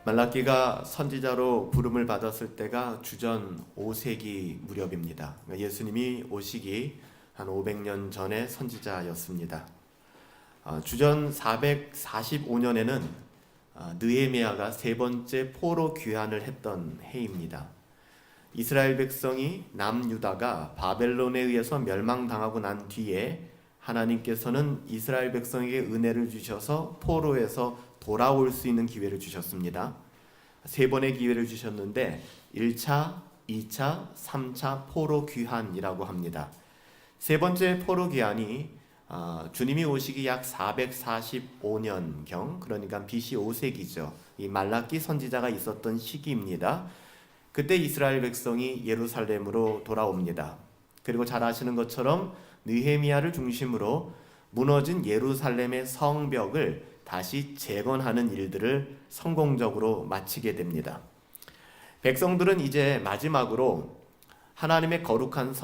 말라기가 선지자로 부름을 받았을 때가 주전 5세기 무렵입니다. 예수님이 오시기 한 500년 전의 선지자였습니다. 주전 445년에는 느헤미야가 세 번째 포로 귀환을 했던 해입니다. 이스라엘 백성이 남유다가 바벨론에 의해서 멸망당하고 난 뒤에 하나님께서는 이스라엘 백성에게 은혜를 주셔서 포로에서 돌아올 수 있는 기회를 주셨습니다. 세 번의 기회를 주셨는데 1차, 2차, 3차 포로 귀환이라고 합니다. 세 번째 포로 귀환이 주님이 오시기 약 445년경, 그러니까 BC 5세기죠. 이 말라기 선지자가 있었던 시기입니다. 그때 이스라엘 백성이 예루살렘으로 돌아옵니다. 그리고 잘 아시는 것처럼 느헤미야를 중심으로 무너진 예루살렘의 성벽을 다시 재건하는 일들을 성공적으로 마치게 됩니다. 백성들은 이제 마지막으로 하나님의 거룩한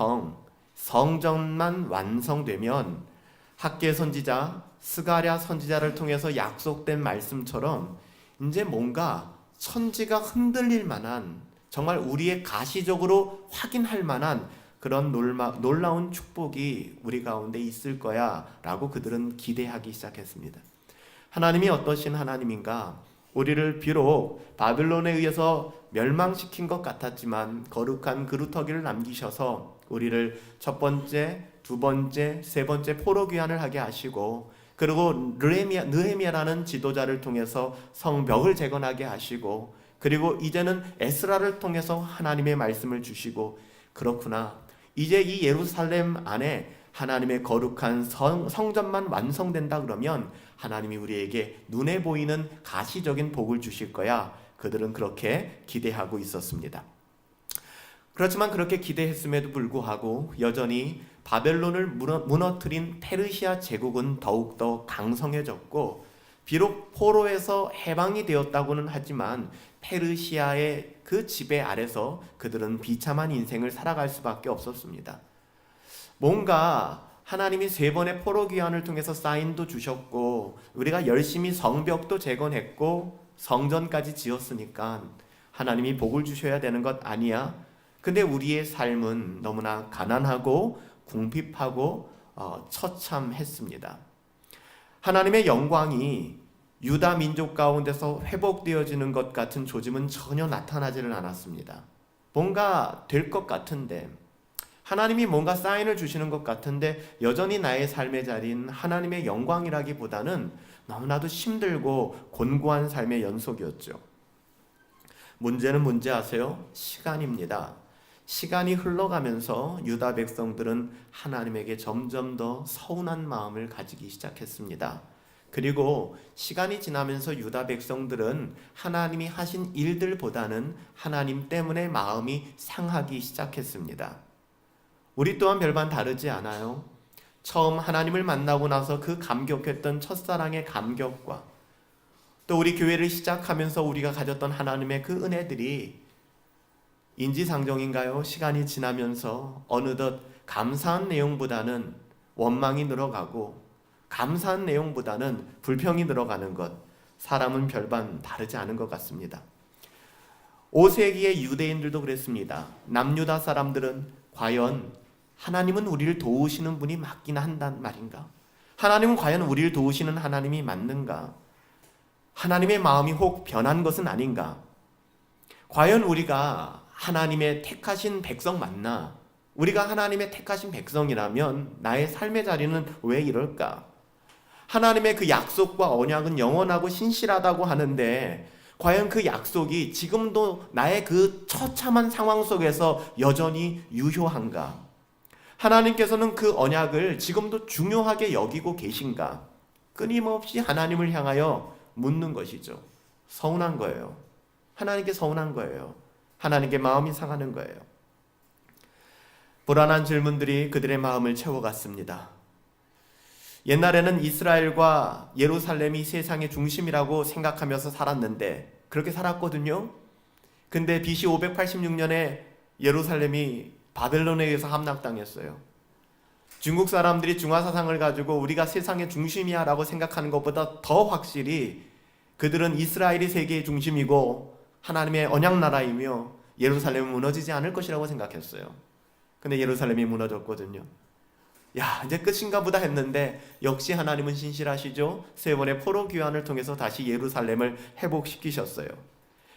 성전만 완성되면 학개 선지자, 스가랴 선지자를 통해서 약속된 말씀처럼 이제 뭔가 천지가 흔들릴 만한, 정말 우리의 가시적으로 확인할 만한 그런 놀라운 축복이 우리 가운데 있을 거야 라고 그들은 기대하기 시작했습니다. 하나님이 어떠신 하나님인가? 우리를 비록 바벨론에 의해서 멸망시킨 것 같았지만 거룩한 그루터기를 남기셔서 우리를 첫 번째, 두 번째, 세 번째 포로 귀환을 하게 하시고, 그리고 느헤미야라는 지도자를 통해서 성벽을 재건하게 하시고, 그리고 이제는 에스라를 통해서 하나님의 말씀을 주시고, 그렇구나, 이제 이 예루살렘 안에 하나님의 거룩한 성전만 완성된다 그러면 하나님이 우리에게 눈에 보이는 가시적인 복을 주실 거야. 그들은 그렇게 기대하고 있었습니다. 그렇지만 그렇게 기대했음에도 불구하고 여전히 바벨론을 무너뜨린 페르시아 제국은 더욱더 강성해졌고, 비록 포로에서 해방이 되었다고는 하지만 페르시아의 그 지배 아래서 그들은 비참한 인생을 살아갈 수밖에 없었습니다. 뭔가 하나님이 세 번의 포로 귀환을 통해서 사인도 주셨고, 우리가 열심히 성벽도 재건했고 성전까지 지었으니까 하나님이 복을 주셔야 되는 것 아니야? 근데 우리의 삶은 너무나 가난하고 궁핍하고 처참했습니다. 하나님의 영광이 유다 민족 가운데서 회복되어지는 것 같은 조짐은 전혀 나타나지는 않았습니다. 뭔가 될 것 같은데, 하나님이 뭔가 사인을 주시는 것 같은데 여전히 나의 삶의 자리는 하나님의 영광이라기보다는 너무나도 힘들고 곤고한 삶의 연속이었죠. 문제는 뭔지 아세요? 시간입니다. 시간이 흘러가면서 유다 백성들은 하나님에게 점점 더 서운한 마음을 가지기 시작했습니다. 그리고 시간이 지나면서 유다 백성들은 하나님이 하신 일들보다는 하나님 때문에 마음이 상하기 시작했습니다. 우리 또한 별반 다르지 않아요. 처음 하나님을 만나고 나서 그 감격했던 첫사랑의 감격과 또 우리 교회를 시작하면서 우리가 가졌던 하나님의 그 은혜들이 인지상정인가요? 시간이 지나면서 어느덧 감사한 내용보다는 원망이 늘어가고, 감사한 내용보다는 불평이 늘어가는 것, 사람은 별반 다르지 않은 것 같습니다. 5세기의 유대인들도 그랬습니다. 남유다 사람들은 과연 하나님은 우리를 도우시는 분이 맞긴 한단 말인가? 하나님은 과연 우리를 도우시는 하나님이 맞는가? 하나님의 마음이 혹 변한 것은 아닌가? 과연 우리가 하나님의 택하신 백성 맞나? 우리가 하나님의 택하신 백성이라면 나의 삶의 자리는 왜 이럴까? 하나님의 그 약속과 언약은 영원하고 신실하다고 하는데 과연 그 약속이 지금도 나의 그 처참한 상황 속에서 여전히 유효한가? 하나님께서는 그 언약을 지금도 중요하게 여기고 계신가? 끊임없이 하나님을 향하여 묻는 것이죠. 서운한 거예요. 하나님께 서운한 거예요. 하나님께 마음이 상하는 거예요. 불안한 질문들이 그들의 마음을 채워갔습니다. 옛날에는 이스라엘과 예루살렘이 세상의 중심이라고 생각하면서 살았는데 그렇게 살았거든요. 근데 BC 586년에 예루살렘이 바벨론에 의해서 함락당했어요. 중국 사람들이 중화 사상을 가지고 우리가 세상의 중심이야 라고 생각하는 것보다 더 확실히 그들은 이스라엘이 세계의 중심이고 하나님의 언약나라이며 예루살렘은 무너지지 않을 것이라고 생각했어요. 근데 예루살렘이 무너졌거든요. 야, 이제 끝인가 보다 했는데 역시 하나님은 신실하시죠. 세 번의 포로 귀환을 통해서 다시 예루살렘을 회복시키셨어요.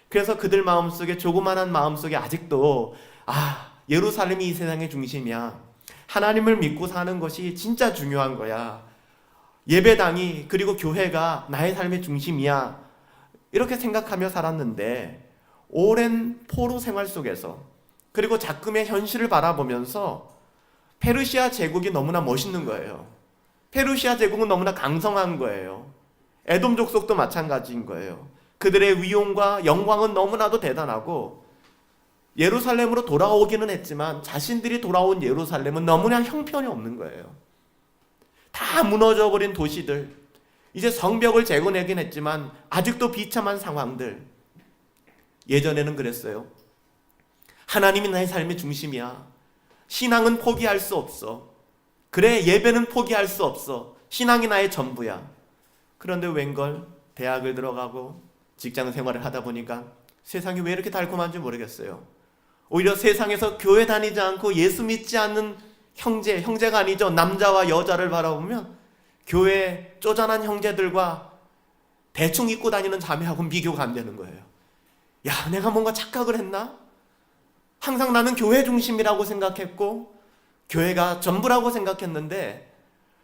그래서 그들 마음속에, 조그만한 마음속에 아직도 예루살렘이 이 세상의 중심이야. 하나님을 믿고 사는 것이 진짜 중요한 거야. 예배당이, 그리고 교회가 나의 삶의 중심이야. 이렇게 생각하며 살았는데 오랜 포로 생활 속에서, 그리고 작금의 현실을 바라보면서 페르시아 제국이 너무나 멋있는 거예요. 페르시아 제국은 너무나 강성한 거예요. 에돔 족속도 마찬가지인 거예요. 그들의 위용과 영광은 너무나도 대단하고 예루살렘으로 돌아오기는 했지만 자신들이 돌아온 예루살렘은 너무나 형편이 없는 거예요. 다 무너져버린 도시들, 이제 성벽을 재건하긴 했지만 아직도 비참한 상황들. 예전에는 그랬어요. 하나님이 나의 삶의 중심이야. 신앙은 포기할 수 없어. 그래, 예배는 포기할 수 없어. 신앙이 나의 전부야. 그런데 웬걸 대학을 들어가고 직장 생활을 하다 보니까 세상이 왜 이렇게 달콤한지 모르겠어요. 오히려 세상에서 교회 다니지 않고 예수 믿지 않는 형제가 아니죠, 남자와 여자를 바라보면 교회 쪼잔한 형제들과 대충 입고 다니는 자매하고는 비교가 안 되는 거예요. 야, 내가 뭔가 착각을 했나? 항상 나는 교회 중심이라고 생각했고 교회가 전부라고 생각했는데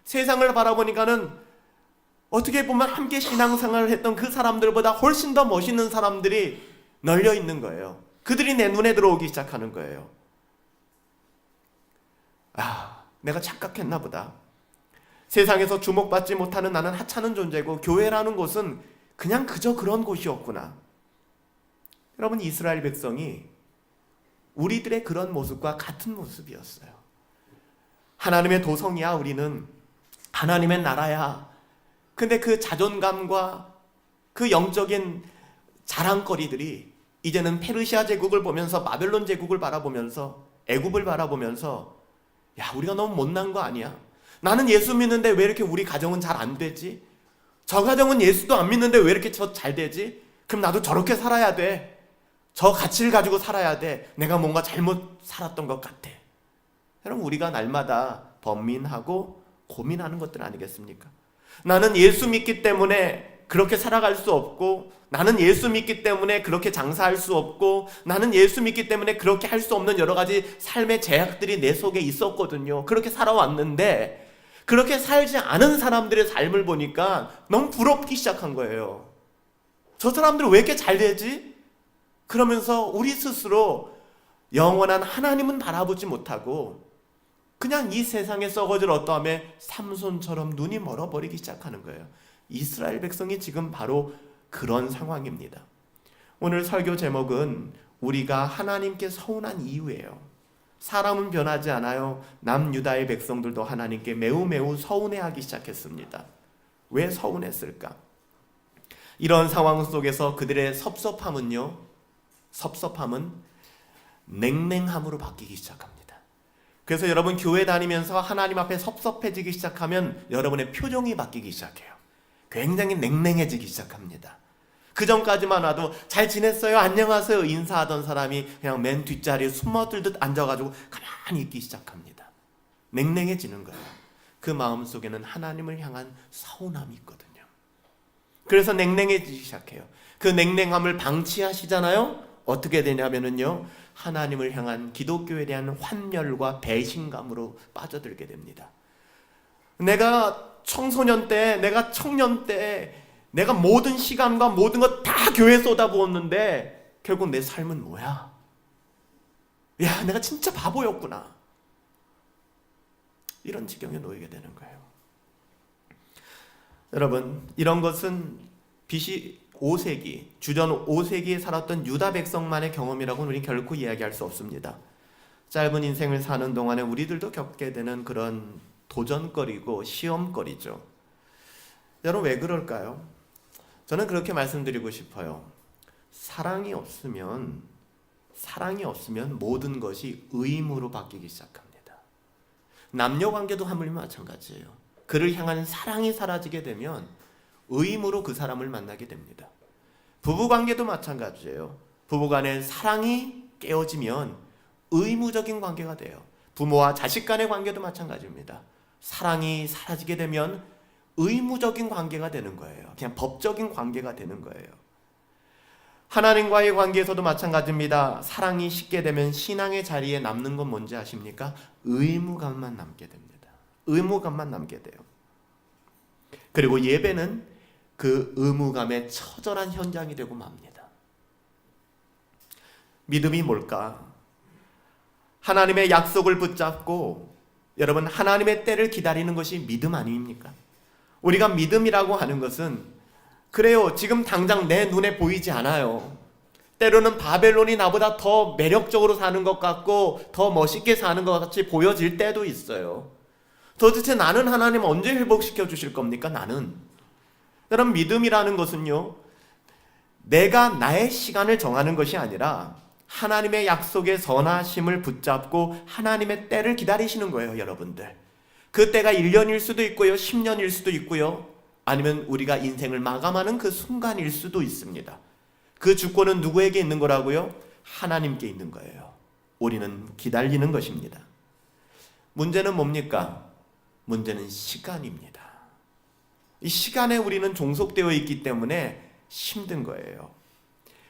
세상을 바라보니까는 어떻게 보면 함께 신앙생활을 했던 그 사람들보다 훨씬 더 멋있는 사람들이 널려 있는 거예요. 그들이 내 눈에 들어오기 시작하는 거예요. 내가 착각했나 보다. 세상에서 주목받지 못하는 나는 하찮은 존재고 교회라는 곳은 그냥 그저 그런 곳이었구나. 여러분, 이스라엘 백성이 우리들의 그런 모습과 같은 모습이었어요. 하나님의 도성이야, 우리는. 하나님의 나라야. 근데 그 자존감과 그 영적인 자랑거리들이 이제는 페르시아 제국을 보면서, 바벨론 제국을 바라보면서, 애굽을 바라보면서, 야, 우리가 너무 못난 거 아니야? 나는 예수 믿는데 왜 이렇게 우리 가정은 잘 안 되지? 저 가정은 예수도 안 믿는데 왜 이렇게 잘 되지? 그럼 나도 저렇게 살아야 돼. 저 가치를 가지고 살아야 돼. 내가 뭔가 잘못 살았던 것 같아. 여러분, 우리가 날마다 번민하고 고민하는 것들 아니겠습니까? 나는 예수 믿기 때문에 그렇게 살아갈 수 없고, 나는 예수 믿기 때문에 그렇게 장사할 수 없고, 나는 예수 믿기 때문에 그렇게 할 수 없는 여러 가지 삶의 제약들이 내 속에 있었거든요. 그렇게 살아왔는데 그렇게 살지 않은 사람들의 삶을 보니까 너무 부럽기 시작한 거예요. 저 사람들은 왜 이렇게 잘 되지? 그러면서 우리 스스로 영원한 하나님은 바라보지 못하고 그냥 이 세상에 썩어질 어떠함에 삼손처럼 눈이 멀어버리기 시작하는 거예요. 이스라엘 백성이 지금 바로 그런 상황입니다. 오늘 설교 제목은 우리가 하나님께 서운한 이유예요. 사람은 변하지 않아요. 남유다의 백성들도 하나님께 매우 서운해하기 시작했습니다. 왜 서운했을까? 이런 상황 속에서 그들의 섭섭함은 냉랭함으로 바뀌기 시작합니다. 그래서 여러분, 교회 다니면서 하나님 앞에 섭섭해지기 시작하면 여러분의 표정이 바뀌기 시작해요. 굉장히 냉랭해지기 시작합니다. 그 전까지만 와도 잘 지냈어요, 안녕하세요 인사하던 사람이 그냥 맨 뒷자리에 숨어들듯 앉아가지고 가만히 있기 시작합니다. 냉랭해지는 거예요. 그 마음속에는 하나님을 향한 서운함이 있거든요. 그래서 냉랭해지기 시작해요. 그 냉랭함을 방치하시잖아요. 어떻게 되냐면요, 하나님을 향한 기독교에 대한 환멸과 배신감으로 빠져들게 됩니다. 내가 청소년 때, 내가 청년 때 내가 모든 시간과 모든 것 다 교회에 쏟아부었는데 결국 내 삶은 뭐야? 야, 내가 진짜 바보였구나. 이런 지경에 놓이게 되는 거예요. 여러분, 이런 것은 BC 5세기, 주전 5세기에 살았던 유다 백성만의 경험이라고는 우리는 결코 이야기할 수 없습니다. 짧은 인생을 사는 동안에 우리들도 겪게 되는 그런 도전거리고 시험거리죠. 여러분, 왜 그럴까요? 저는 그렇게 말씀드리고 싶어요. 사랑이 없으면 모든 것이 의무로 바뀌기 시작합니다. 남녀관계도 하물며 마찬가지예요. 그를 향한 사랑이 사라지게 되면 의무로 그 사람을 만나게 됩니다. 부부관계도 마찬가지예요. 부부간의 사랑이 깨어지면 의무적인 관계가 돼요. 부모와 자식 간의 관계도 마찬가지입니다. 사랑이 사라지게 되면 의무적인 관계가 되는 거예요. 그냥 법적인 관계가 되는 거예요. 하나님과의 관계에서도 마찬가지입니다. 사랑이 식게 되면 신앙의 자리에 남는 건 뭔지 아십니까? 의무감만 남게 됩니다. 의무감만 남게 돼요. 그리고 예배는 그 의무감의 처절한 현장이 되고 맙니다. 믿음이 뭘까? 하나님의 약속을 붙잡고 여러분 하나님의 때를 기다리는 것이 믿음 아닙니까? 우리가 믿음이라고 하는 것은 그래요. 지금 당장 내 눈에 보이지 않아요. 때로는 바벨론이 나보다 더 매력적으로 사는 것 같고 더 멋있게 사는 것 같이 보여질 때도 있어요. 도대체 나는 하나님 언제 회복시켜 주실 겁니까? 나는. 여러분 믿음이라는 것은요. 내가 나의 시간을 정하는 것이 아니라 하나님의 약속의 선하심을 붙잡고 하나님의 때를 기다리시는 거예요. 여러분들. 그 때가 1년일 수도 있고요. 10년일 수도 있고요. 아니면 우리가 인생을 마감하는 그 순간일 수도 있습니다. 그 주권은 누구에게 있는 거라고요? 하나님께 있는 거예요. 우리는 기다리는 것입니다. 문제는 뭡니까? 문제는 시간입니다. 이 시간에 우리는 종속되어 있기 때문에 힘든 거예요.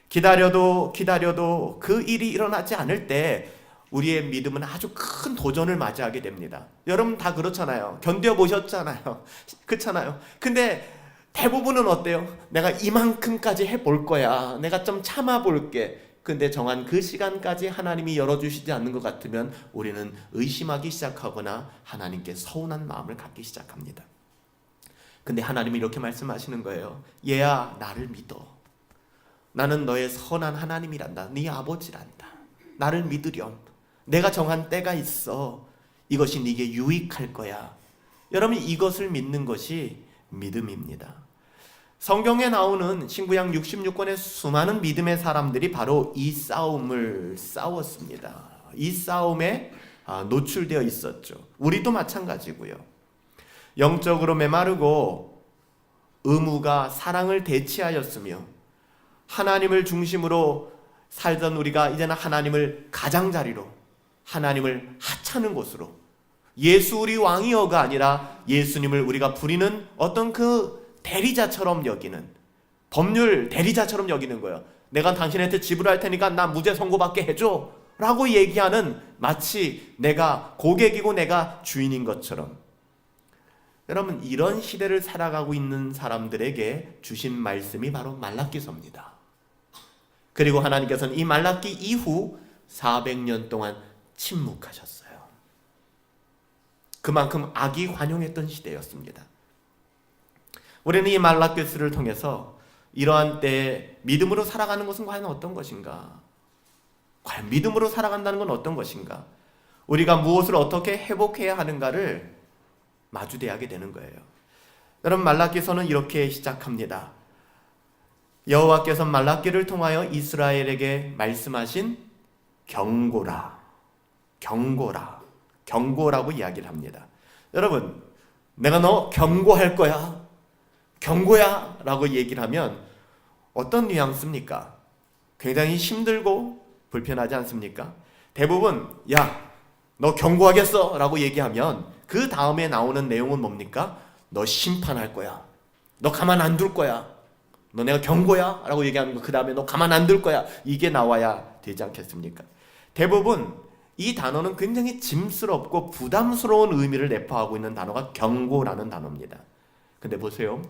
기다려도 그 일이 일어나지 않을 때 우리의 믿음은 아주 큰 도전을 맞이하게 됩니다. 여러분 다 그렇잖아요. 견뎌보셨잖아요. 그렇잖아요. 근데 대부분은 어때요? 내가 이만큼까지 해볼 거야. 내가 좀 참아볼게. 근데 정한 그 시간까지 하나님이 열어주시지 않는 것 같으면 우리는 의심하기 시작하거나 하나님께 서운한 마음을 갖기 시작합니다. 근데 하나님이 이렇게 말씀하시는 거예요. 얘야 나를 믿어. 나는 너의 선한 하나님이란다. 네 아버지란다. 나를 믿으렴. 내가 정한 때가 있어. 이것이 네게 유익할 거야. 여러분 이것을 믿는 것이 믿음입니다. 성경에 나오는 신구약 66권의 수많은 믿음의 사람들이 바로 이 싸움을 싸웠습니다. 이 싸움에 노출되어 있었죠. 우리도 마찬가지고요. 영적으로 메마르고 의무가 사랑을 대치하였으며 하나님을 중심으로 살던 우리가 이제는 하나님을 가장자리로 하나님을 하찮은 곳으로 예수 우리 왕이여가 아니라 예수님을 우리가 부리는 어떤 그 대리자처럼 여기는 법률 대리자처럼 여기는 거예요. 내가 당신한테 지불할 테니까 나 무죄 선고받게 해줘 라고 얘기하는 마치 내가 고객이고 내가 주인인 것처럼. 여러분 이런 시대를 살아가고 있는 사람들에게 주신 말씀이 바로 말라기서입니다. 그리고 하나님께서는 이 말라기 이후 400년 동안 침묵하셨어요. 그만큼 악이 환영했던 시대였습니다. 우리는 이 말라기스를 통해서 이러한 때에 믿음으로 살아가는 것은 과연 어떤 것인가? 과연 믿음으로 살아간다는 건 어떤 것인가? 우리가 무엇을 어떻게 회복해야 하는가를 마주대하게 되는 거예요. 여러분 말라기서는 이렇게 시작합니다. 여호와께서 말라기를 통하여 이스라엘에게 말씀하신 경고라고 이야기를 합니다. 여러분 내가 너 경고할 거야. 경고야 라고 얘기를 하면 어떤 뉘앙스입니까? 굉장히 힘들고 불편하지 않습니까? 대부분 야 너 경고하겠어 라고 얘기하면 그 다음에 나오는 내용은 뭡니까? 너 심판할 거야. 너 가만 안 둘 거야. 너 내가 경고야 라고 얘기하는 거 그 다음에 너 가만 안 둘 거야. 이게 나와야 되지 않겠습니까? 대부분 이 단어는 굉장히 짐스럽고 부담스러운 의미를 내포하고 있는 단어가 경고라는 단어입니다. 근데 보세요.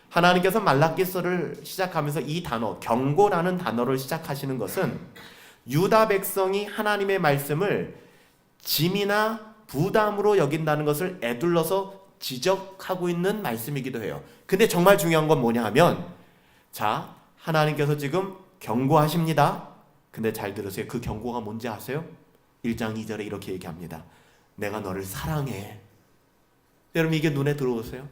하나님께서 말라기서를 시작하면서 이 단어 경고라는 단어를 시작하시는 것은 유다 백성이 하나님의 말씀을 짐이나 부담으로 여긴다는 것을 에둘러서 지적하고 있는 말씀이기도 해요. 근데 정말 중요한 건 뭐냐 하면 자 하나님께서 지금 경고하십니다. 근데 잘 들으세요. 그 경고가 뭔지 아세요? 1장 2절에 이렇게 얘기합니다. 내가 너를 사랑해. 여러분 이게 눈에 들어오세요?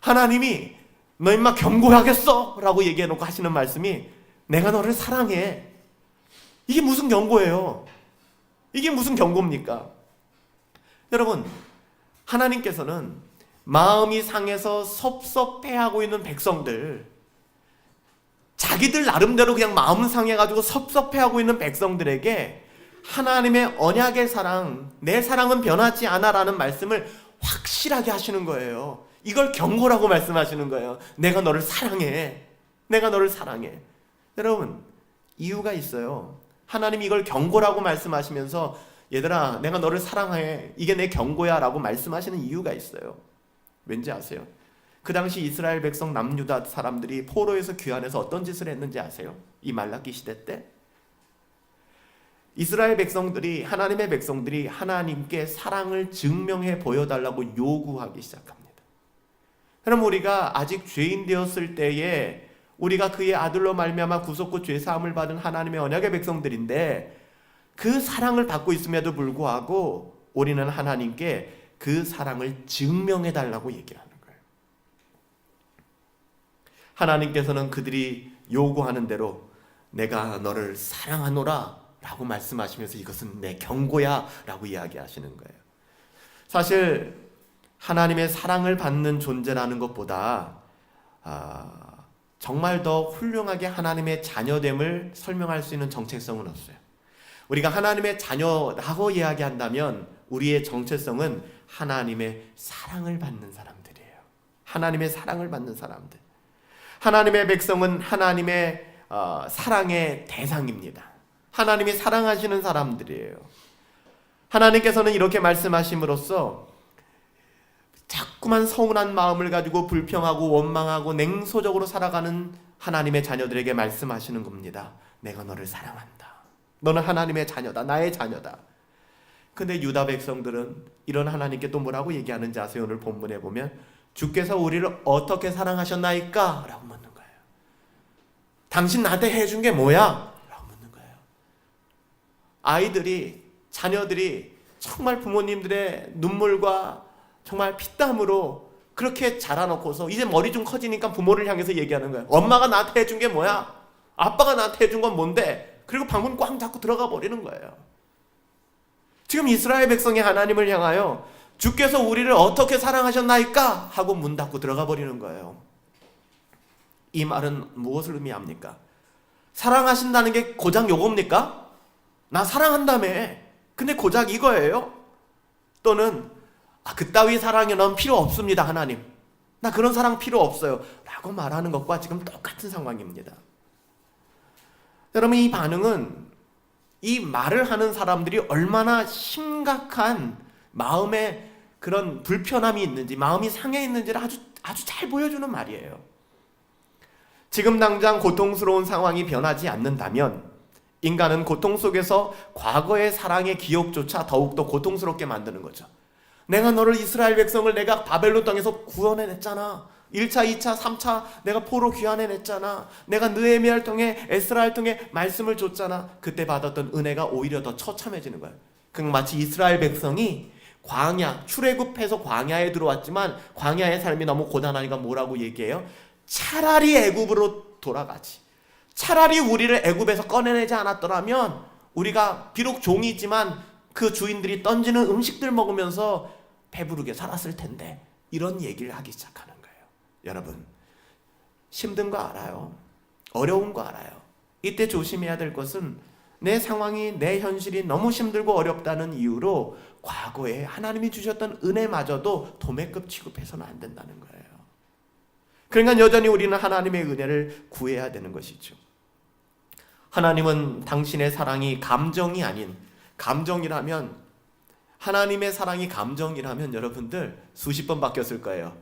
하나님이 너 임마 경고하겠어 라고 얘기해놓고 하시는 말씀이 내가 너를 사랑해. 이게 무슨 경고예요? 이게 무슨 경고입니까? 여러분 하나님께서는 마음이 상해서 섭섭해하고 있는 백성들, 자기들 나름대로 그냥 마음 상해가지고 섭섭해하고 있는 백성들에게 하나님의 언약의 사랑, 내 사랑은 변하지 않아 라는 말씀을 확실하게 하시는 거예요. 이걸 경고라고 말씀하시는 거예요. 내가 너를 사랑해. 내가 너를 사랑해. 여러분, 이유가 있어요. 하나님이 이걸 경고라고 말씀하시면서 얘들아 내가 너를 사랑해, 이게 내 경고야 라고 말씀하시는 이유가 있어요. 왠지 아세요? 그 당시 이스라엘 백성 남유다 사람들이 포로에서 귀환해서 어떤 짓을 했는지 아세요? 이 말라기 시대 때 이스라엘 백성들이, 하나님의 백성들이 하나님께 사랑을 증명해 보여달라고 요구하기 시작합니다. 그럼 우리가 아직 죄인 되었을 때에 우리가 그의 아들로 말미암아 구속고 죄사함을 받은 하나님의 언약의 백성들인데, 그 사랑을 받고 있음에도 불구하고 우리는 하나님께 그 사랑을 증명해 달라고 얘기를 하는 거예요. 하나님께서는 그들이 요구하는 대로 내가 너를 사랑하노라 라고 말씀하시면서 이것은 내 경고야 라고 이야기하시는 거예요. 사실 하나님의 사랑을 받는 존재라는 것보다 정말 더 훌륭하게 하나님의 자녀됨을 설명할 수 있는 정체성은 없어요. 우리가 하나님의 자녀라고 이야기한다면 우리의 정체성은 하나님의 사랑을 받는 사람들이에요. 하나님의 사랑을 받는 사람들. 하나님의 백성은 하나님의 사랑의 대상입니다. 하나님이 사랑하시는 사람들이에요. 하나님께서는 이렇게 말씀하심으로써 자꾸만 서운한 마음을 가지고 불평하고 원망하고 냉소적으로 살아가는 하나님의 자녀들에게 말씀하시는 겁니다. 내가 너를 사랑한다. 너는 하나님의 자녀다. 나의 자녀다. 근데 유다 백성들은 이런 하나님께 또 뭐라고 얘기하는지 아세요? 오늘 본문에 보면 주께서 우리를 어떻게 사랑하셨나이까? 라고 묻는 거예요. 당신 나한테 해준 게 뭐야? 라고 묻는 거예요. 아이들이, 자녀들이 정말 부모님들의 눈물과 정말 피땀으로 그렇게 자라놓고서 이제 머리 좀 커지니까 부모를 향해서 얘기하는 거예요. 엄마가 나한테 해준 게 뭐야? 아빠가 나한테 해준 건 뭔데? 그리고 방문 꽝 닫고 들어가 버리는 거예요. 지금 이스라엘 백성이 하나님을 향하여 주께서 우리를 어떻게 사랑하셨나이까? 하고 문 닫고 들어가 버리는 거예요. 이 말은 무엇을 의미합니까? 사랑하신다는 게 고작 요겁니까? 나 사랑한다며. 근데 고작 이거예요? 또는 그따위 사랑이 넌 필요 없습니다 하나님. 나 그런 사랑 필요 없어요 라고 말하는 것과 지금 똑같은 상황입니다. 여러분, 이 반응은 이 말을 하는 사람들이 얼마나 심각한 마음에 그런 불편함이 있는지, 마음이 상해 있는지를 아주 잘 보여주는 말이에요. 지금 당장 고통스러운 상황이 변하지 않는다면 인간은 고통 속에서 과거의 사랑의 기억조차 더욱더 고통스럽게 만드는 거죠. 내가 너를, 이스라엘 백성을 내가 바벨론 땅에서 구원해냈잖아. 1차, 2차, 3차 내가 포로 귀환해냈잖아. 내가 느헤미야를 통해, 에스라를 통해 말씀을 줬잖아. 그때 받았던 은혜가 오히려 더 처참해지는 거예요. 마치 이스라엘 백성이 광야, 출애굽해서 광야에 들어왔지만 광야의 삶이 너무 고단하니까 뭐라고 얘기해요? 차라리 애굽으로 돌아가지. 차라리 우리를 애굽에서 꺼내내지 않았더라면 우리가 비록 종이지만 그 주인들이 던지는 음식들 먹으면서 배부르게 살았을 텐데, 이런 얘기를 하기 시작하는 거예요. 여러분, 힘든 거 알아요. 어려운 거 알아요. 이때 조심해야 될 것은 내 상황이, 내 현실이 너무 힘들고 어렵다는 이유로 과거에 하나님이 주셨던 은혜마저도 도매급 취급해서는 안 된다는 거예요. 그러니까 여전히 우리는 하나님의 은혜를 구해야 되는 것이죠. 하나님은 당신의 사랑이 감정이 아닌, 감정이라면, 하나님의 사랑이 감정이라면 여러분들 수십 번 바뀌었을 거예요.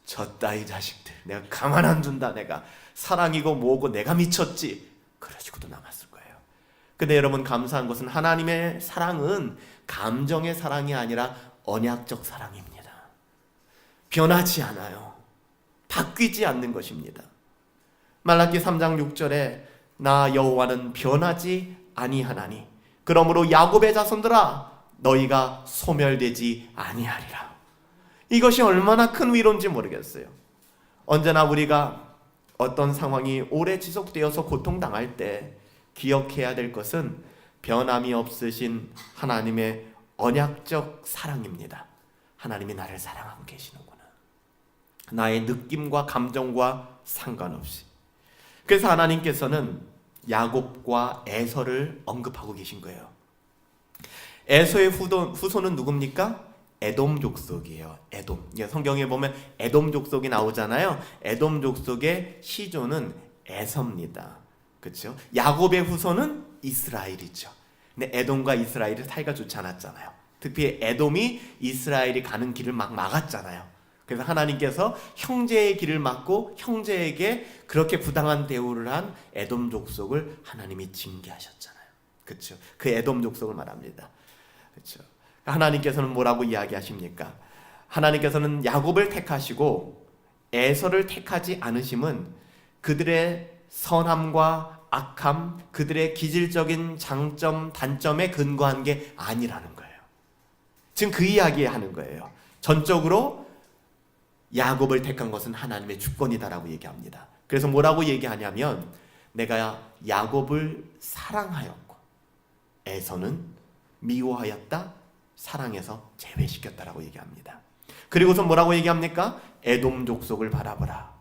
저 따위 자식들 내가 가만 안 둔다. 내가 사랑이고 뭐고 내가 미쳤지. 그러시고도 남았을 거예요. 근데 여러분, 감사한 것은 하나님의 사랑은 감정의 사랑이 아니라 언약적 사랑입니다. 변하지 않아요. 바뀌지 않는 것입니다. 말라기 3장 6절에 나 여호와는 변하지 아니하나니 그러므로 야곱의 자손들아 너희가 소멸되지 아니하리라. 이것이 얼마나 큰 위로인지 모르겠어요. 언제나 우리가 어떤 상황이 오래 지속되어서 고통당할 때 기억해야 될 것은 변함이 없으신 하나님의 언약적 사랑입니다. 하나님이 나를 사랑하고 계시는구나. 나의 느낌과 감정과 상관없이. 그래서 하나님께서는 야곱과 에서를 언급하고 계신 거예요. 에서의 후손은 누굽니까? 에돔 족속이에요. 에돔. 성경에 보면 에돔 족속이 나오잖아요. 에돔 족속의 시조는 에서입니다. 그렇죠? 야곱의 후손은 이스라엘이죠. 근데 에돔과 이스라엘이 사이가 좋지 않았잖아요. 특히 에돔이 이스라엘이 가는 길을 막 막았잖아요. 그래서 하나님께서 형제의 길을 막고 형제에게 그렇게 부당한 대우를 한 에돔 족속을 하나님이 징계하셨잖아요. 그렇죠? 그 에돔 족속을 말합니다. 그렇죠? 하나님께서는 뭐라고 이야기하십니까? 하나님께서는 야곱을 택하시고 에서를 택하지 않으심은 그들의 선함과 악함, 그들의 기질적인 장점, 단점에 근거한 게 아니라는 거예요. 지금 그 이야기 하는 거예요. 전적으로 야곱을 택한 것은 하나님의 주권이다라고 얘기합니다. 그래서 뭐라고 얘기하냐면 내가 야곱을 사랑하였고 에서는 미워하였다, 사랑해서 제외시켰다라고 얘기합니다. 그리고서 뭐라고 얘기합니까? 에돔 족속을 바라보라.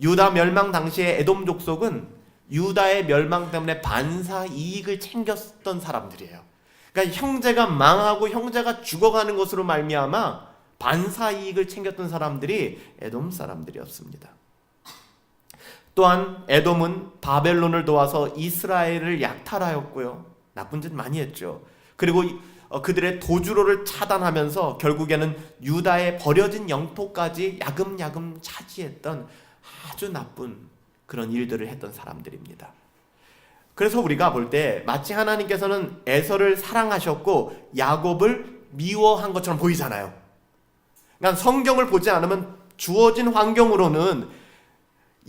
유다 멸망 당시에 에돔 족속은 유다의 멸망 때문에 반사 이익을 챙겼던 사람들이에요. 그러니까 형제가 망하고 형제가 죽어가는 것으로 말미암아 반사 이익을 챙겼던 사람들이 에돔 사람들이었습니다. 또한 에돔은 바벨론을 도와서 이스라엘을 약탈하였고요. 나쁜 짓 많이 했죠. 그리고 그들의 도주로를 차단하면서 결국에는 유다의 버려진 영토까지 야금야금 차지했던 아주 나쁜 그런 일들을 했던 사람들입니다. 그래서 우리가 볼 때 마치 하나님께서는 에서를 사랑하셨고 야곱을 미워한 것처럼 보이잖아요. 그러니까 성경을 보지 않으면 주어진 환경으로는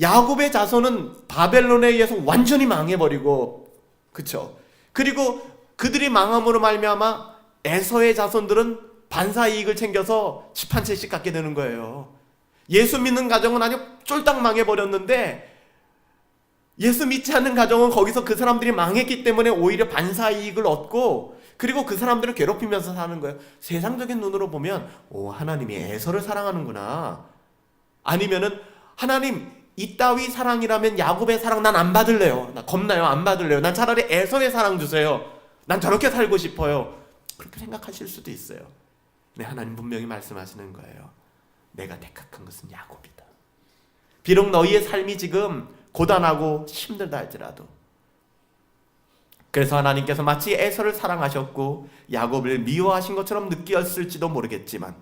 야곱의 자손은 바벨론에 의해서 완전히 망해버리고, 그렇죠? 그리고 그들이 망함으로 말미암아 에서의 자손들은 반사 이익을 챙겨서 집 한 채씩 갖게 되는 거예요. 예수 믿는 가정은 아주 쫄딱 망해버렸는데 예수 믿지 않는 가정은 거기서 그 사람들이 망했기 때문에 오히려 반사 이익을 얻고, 그리고 그 사람들을 괴롭히면서 사는 거예요. 세상적인 눈으로 보면 하나님이 에서를 사랑하는구나. 아니면은 하나님 이따위 사랑이라면 야곱의 사랑 난 안 받을래요. 나 겁나요. 안 받을래요. 난 차라리 에서의 사랑 주세요. 난 저렇게 살고 싶어요. 그렇게 생각하실 수도 있어요. 근데 하나님 분명히 말씀하시는 거예요. 내가 택한 것은 야곱이다. 비록 너희의 삶이 지금 고단하고 힘들다 할지라도. 그래서 하나님께서 마치 에서를 사랑하셨고 야곱을 미워하신 것처럼 느꼈을지도 모르겠지만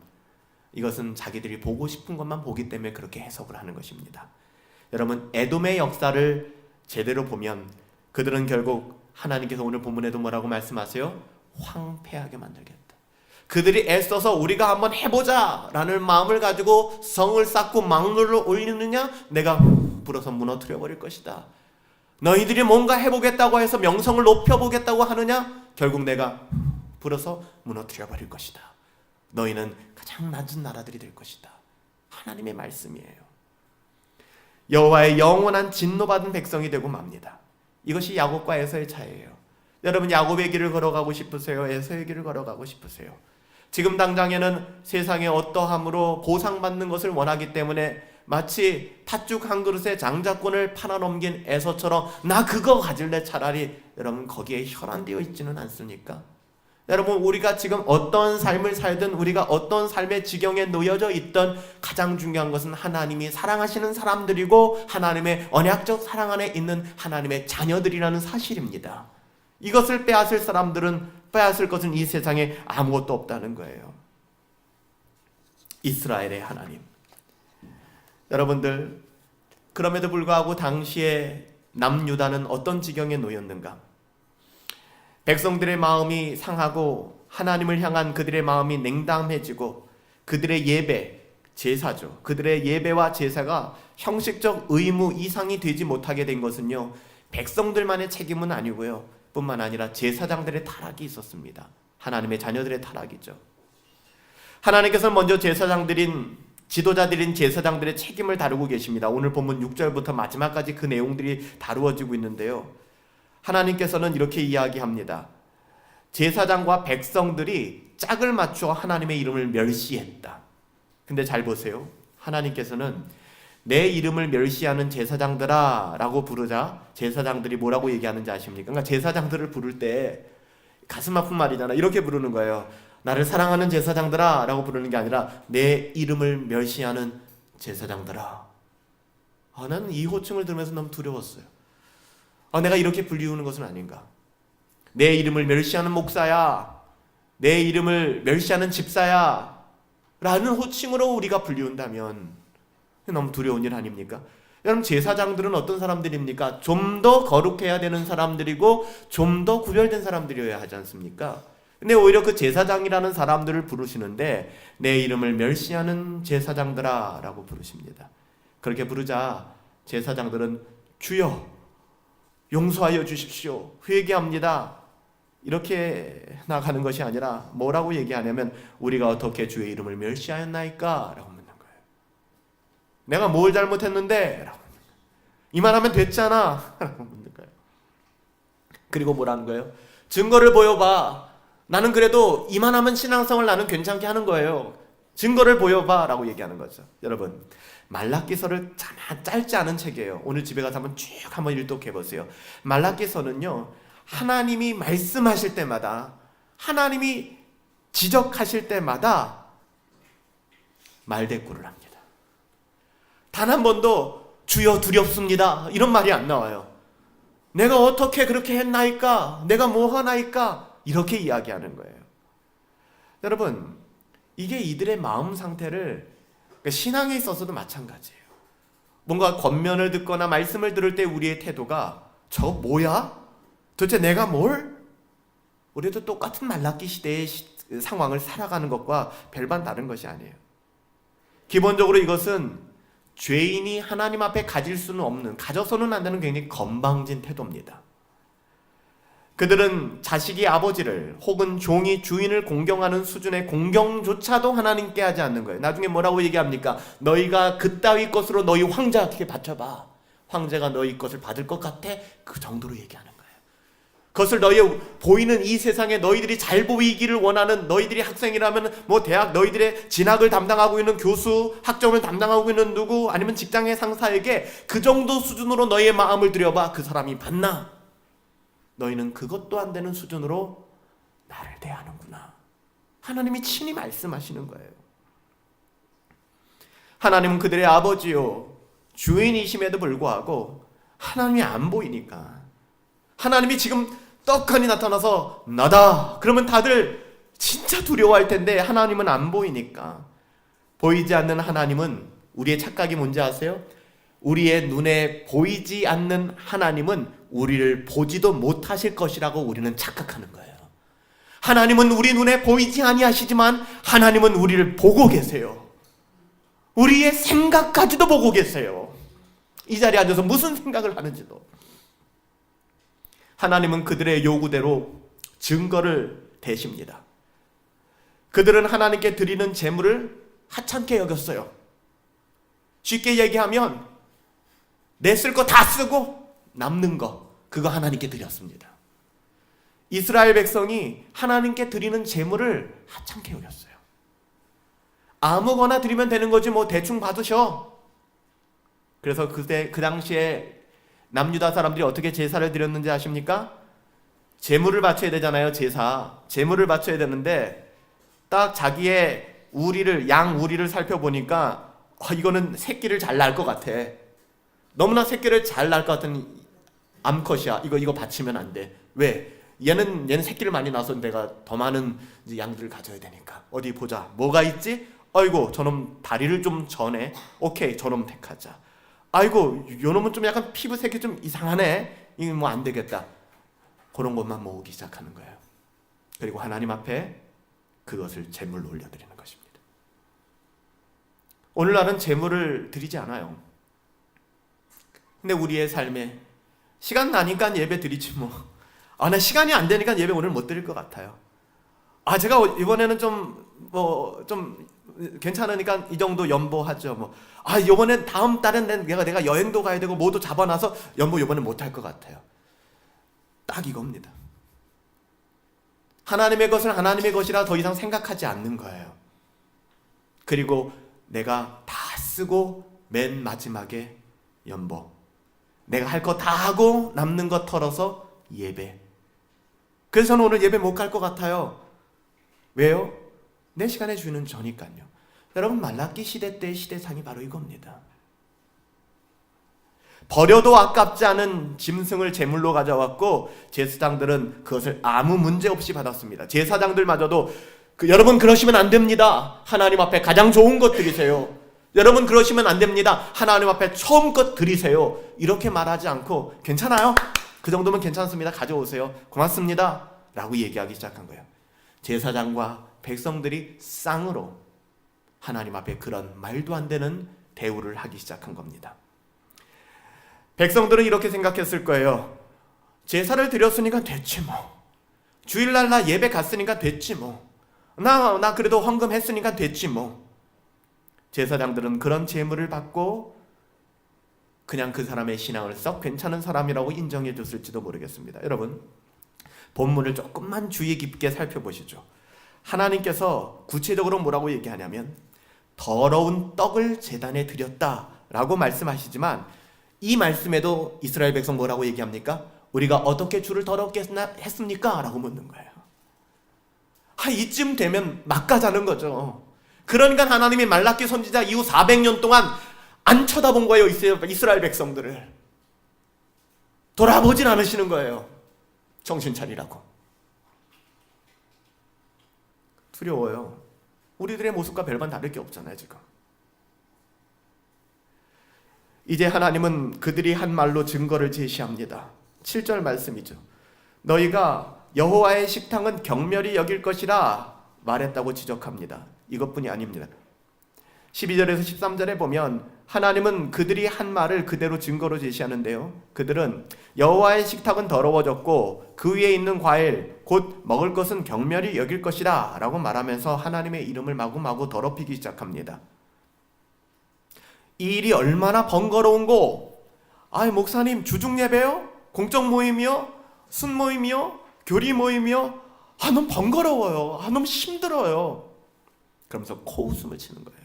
이것은 자기들이 보고 싶은 것만 보기 때문에 그렇게 해석을 하는 것입니다. 여러분, 에돔의 역사를 제대로 보면 그들은 결국 하나님께서 오늘 본문에도 뭐라고 말씀하세요? 황폐하게 만들겠다. 그들이 애써서 우리가 한번 해보자 라는 마음을 가지고 성을 쌓고 망루를 올리느냐, 내가 불어서 무너뜨려 버릴 것이다. 너희들이 뭔가 해보겠다고 해서 명성을 높여보겠다고 하느냐, 결국 내가 불어서 무너뜨려 버릴 것이다. 너희는 가장 낮은 나라들이 될 것이다. 하나님의 말씀이에요. 여호와의 영원한 진노받은 백성이 되고 맙니다. 이것이 야곱과 에서의 차이예요. 여러분, 야곱의 길을 걸어가고 싶으세요? 에서의 길을 걸어가고 싶으세요? 지금 당장에는 세상의 어떠함으로 보상받는 것을 원하기 때문에 마치 팥죽 한 그릇에 장자권을 팔아넘긴 에서처럼 나 그거 가질래, 차라리. 여러분, 거기에 혈안되어 있지는 않습니까? 여러분, 우리가 지금 어떤 삶을 살든 우리가 어떤 삶의 지경에 놓여져 있던 가장 중요한 것은 하나님이 사랑하시는 사람들이고 하나님의 언약적 사랑 안에 있는 하나님의 자녀들이라는 사실입니다. 이것을 빼앗을 사람들은, 빼앗을 것은 이 세상에 아무것도 없다는 거예요. 이스라엘의 하나님. 여러분들, 그럼에도 불구하고 당시에 남유다는 어떤 지경에 놓였는가? 백성들의 마음이 상하고 하나님을 향한 그들의 마음이 냉담해지고 그들의 예배, 제사죠. 그들의 예배와 제사가 형식적 의무 이상이 되지 못하게 된 것은요, 백성들만의 책임은 아니고요, 뿐만 아니라 제사장들의 타락이 있었습니다. 하나님의 자녀들의 타락이죠. 하나님께서 먼저 제사장들인, 지도자들인 제사장들의 책임을 다루고 계십니다. 오늘 본문 6절부터 마지막까지 그 내용들이 다루어지고 있는데요, 하나님께서는 이렇게 이야기합니다. 제사장과 백성들이 짝을 맞추어 하나님의 이름을 멸시했다. 근데 잘 보세요. 하나님께서는 내 이름을 멸시하는 제사장들아 라고 부르자 제사장들이 뭐라고 얘기하는지 아십니까? 그러니까 제사장들을 부를 때 가슴 아픈 말이잖아. 이렇게 부르는 거예요. 나를 사랑하는 제사장들아 라고 부르는 게 아니라 내 이름을 멸시하는 제사장들아. 나는 이 호칭을 들으면서 너무 두려웠어요. 내가 이렇게 불리우는 것은 아닌가. 내 이름을 멸시하는 목사야, 내 이름을 멸시하는 집사야 라는 호칭으로 우리가 불리운다면 너무 두려운 일 아닙니까? 여러분, 제사장들은 어떤 사람들입니까? 좀 더 거룩해야 되는 사람들이고 좀 더 구별된 사람들이어야 하지 않습니까? 근데 오히려 그 제사장이라는 사람들을 부르시는데 내 이름을 멸시하는 제사장들아 라고 부르십니다. 그렇게 부르자 제사장들은 주여 용서하여 주십시오, 회개합니다, 이렇게 나가는 것이 아니라 뭐라고 얘기하냐면 우리가 어떻게 주의 이름을 멸시하였나이까? 라고 묻는 거예요. 내가 뭘 잘못했는데? 라고 묻는 거예요. 이만하면 됐잖아? 라고 묻는 거예요. 그리고 뭐라는 거예요? 증거를 보여봐. 나는 그래도 이만하면 신앙성을 나는 괜찮게 하는 거예요. 증거를 보여봐 라고 얘기하는 거죠. 여러분, 말라기서를 짧지 않은 책이에요. 오늘 집에 가서 한번 일독해보세요. 말라기서는요, 하나님이 말씀하실 때마다, 하나님이 지적하실 때마다 말대꾸를 합니다. 단 한 번도 주여 두렵습니다 이런 말이 안 나와요. 내가 어떻게 그렇게 했나이까? 내가 뭐 하나이까? 이렇게 이야기하는 거예요. 여러분, 이게 이들의 마음 상태를, 신앙에 있어서도 마찬가지예요. 뭔가 권면을 듣거나 말씀을 들을 때 우리의 태도가 저 뭐야? 도대체 내가 뭘? 우리도 똑같은 말라기 시대의 상황을 살아가는 것과 별반 다른 것이 아니에요. 기본적으로 이것은 죄인이 하나님 앞에 가질 수는 없는, 가져서는 안 되는 굉장히 건방진 태도입니다. 그들은 자식이 아버지를 혹은 종이 주인을 공경하는 수준의 공경조차도 하나님께 하지 않는 거예요. 나중에 뭐라고 얘기합니까? 너희가 그따위 것으로 너희 황제에게 바쳐봐. 황제가 너희 것을 받을 것 같아? 그 정도로 얘기하는 거예요. 그것을 너희 보이는 이 세상에 너희들이 잘 보이기를 원하는, 너희들이 학생이라면 뭐 대학 너희들의 진학을 담당하고 있는 교수, 학점을 담당하고 있는 누구, 아니면 직장의 상사에게 그 정도 수준으로 너희의 마음을 들여봐. 그 사람이 받나? 너희는 그것도 안 되는 수준으로 나를 대하는구나. 하나님이 친히 말씀하시는 거예요. 하나님은 그들의 아버지요 주인이심에도 불구하고 하나님이 안 보이니까, 하나님이 지금 떡하니 나타나서 나다 그러면 다들 진짜 두려워할 텐데 하나님은 안 보이니까, 보이지 않는 하나님은, 우리의 착각이 뭔지 아세요? 우리의 눈에 보이지 않는 하나님은 우리를 보지도 못하실 것이라고 우리는 착각하는 거예요. 하나님은 우리 눈에 보이지 아니하시지만 하나님은 우리를 보고 계세요. 우리의 생각까지도 보고 계세요. 이 자리에 앉아서 무슨 생각을 하는지도. 하나님은 그들의 요구대로 증거를 대십니다. 그들은 하나님께 드리는 제물을 하찮게 여겼어요. 쉽게 얘기하면 냈을 거 다 쓰고 남는 거, 그거 하나님께 드렸습니다. 이스라엘 백성이 하나님께 드리는 제물을 하찮게 여겼어요. 아무거나 드리면 되는 거지 뭐 대충 받으셔. 그래서 그 당시에 남유다 사람들이 어떻게 제사를 드렸는지 아십니까? 제물을 바쳐야 되잖아요. 제물을 바쳐야 되는데 딱 자기의 우리를, 양 우리를 살펴보니까 이거는 새끼를 잘 낳을 것 같아. 너무나 새끼를 잘 낳을 것 같은 암컷이야. 이거 바치면 안 돼. 왜? 얘는 새끼를 많이 낳아서 내가 더 많은 양들을 가져야 되니까. 어디 보자. 뭐가 있지? 아이고 저놈 다리를 좀 저네. 오케이, 저놈 택하자. 아이고 요놈은 좀 약간 피부색이 좀 이상하네. 이거 뭐 안 되겠다. 그런 것만 모으기 시작하는 거예요. 그리고 하나님 앞에 그것을 제물로 올려드리는 것입니다. 오늘날은 제물을 드리지 않아요. 근데 우리의 삶에 시간 나니까 예배 드리지 뭐. 나 시간이 안 되니까 예배 오늘 못 드릴 것 같아요. 제가 이번에는 좀 괜찮으니까 이 정도 연보하죠. 뭐. 이번엔 다음 달엔 내가 여행도 가야 되고 뭐도 잡아놔서 연보 이번엔 못 할 것 같아요. 딱 이겁니다. 하나님의 것을 하나님의 것이라 더 이상 생각하지 않는 거예요. 그리고 내가 다 쓰고 맨 마지막에 연보. 내가 할 거 다 하고 남는 거 털어서 예배. 그래서 저는 오늘 예배 못 갈 것 같아요. 왜요? 내 시간에 주인은 저니까요. 여러분, 말라기 시대 때의 시대상이 바로 이겁니다. 버려도 아깝지 않은 짐승을 제물로 가져왔고 제사장들은 그것을 아무 문제 없이 받았습니다. 제사장들마저도 여러분 그러시면 안 됩니다. 하나님 앞에 가장 좋은 것 드리세요. 여러분 그러시면 안 됩니다. 하나님 앞에 처음껏 드리세요. 이렇게 말하지 않고 괜찮아요? 그 정도면 괜찮습니다. 가져오세요. 고맙습니다. 라고 얘기하기 시작한 거예요. 제사장과 백성들이 쌍으로 하나님 앞에 그런 말도 안 되는 대우를 하기 시작한 겁니다. 백성들은 이렇게 생각했을 거예요. 제사를 드렸으니까 됐지 뭐. 주일날 나 예배 갔으니까 됐지 뭐. 나 그래도 헌금 했으니까 됐지 뭐. 제사장들은 그런 재물을 받고 그냥 그 사람의 신앙을 썩 괜찮은 사람이라고 인정해 줬을지도 모르겠습니다. 여러분, 본문을 조금만 주의 깊게 살펴보시죠. 하나님께서 구체적으로 뭐라고 얘기하냐면 더러운 떡을 제단에 드렸다라고 말씀하시지만 이 말씀에도 이스라엘 백성 뭐라고 얘기합니까? 우리가 어떻게 주를 더럽게 했습니까? 라고 묻는 거예요. 이쯤 되면 막가자는 거죠. 그러니까 하나님이 말라기 선지자 이후 400년 동안 안 쳐다본 거예요. 이스라엘 백성들을. 돌아보진 않으시는 거예요. 정신 차리라고. 두려워요. 우리들의 모습과 별반 다를 게 없잖아요, 지금. 이제 하나님은 그들이 한 말로 증거를 제시합니다. 7절 말씀이죠. 너희가 여호와의 식탕은 경멸히 여길 것이라 말했다고 지적합니다. 이것뿐이 아닙니다. 12절에서 13절에 보면 하나님은 그들이 한 말을 그대로 증거로 제시하는데요. 그들은 여호와의 식탁은 더러워졌고 그 위에 있는 과일 곧 먹을 것은 경멸히 여길 것이라 라고 말하면서 하나님의 이름을 마구마구 더럽히기 시작합니다. 이 일이 얼마나 번거로운고. 목사님 주중 예배요? 공적 모임이요? 순 모임이요? 교리 모임이요? 너무 번거로워요. 너무 힘들어요. 그러면서 코웃음을 치는 거예요.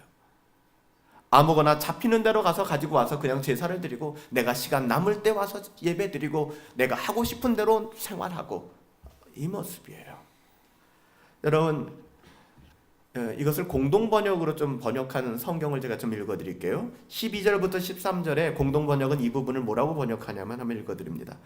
아무거나 잡히는 대로 가서 가지고 와서 그냥 제사를 드리고 내가 시간 남을 때 와서 예배 드리고 내가 하고 싶은 대로 생활하고, 이 모습이에요. 여러분, 이것을 공동번역으로 좀 번역하는 성경을 제가 좀 읽어드릴게요. 12절부터 13절에 공동번역은 이 부분을 뭐라고 번역하냐면 한번 읽어드립니다.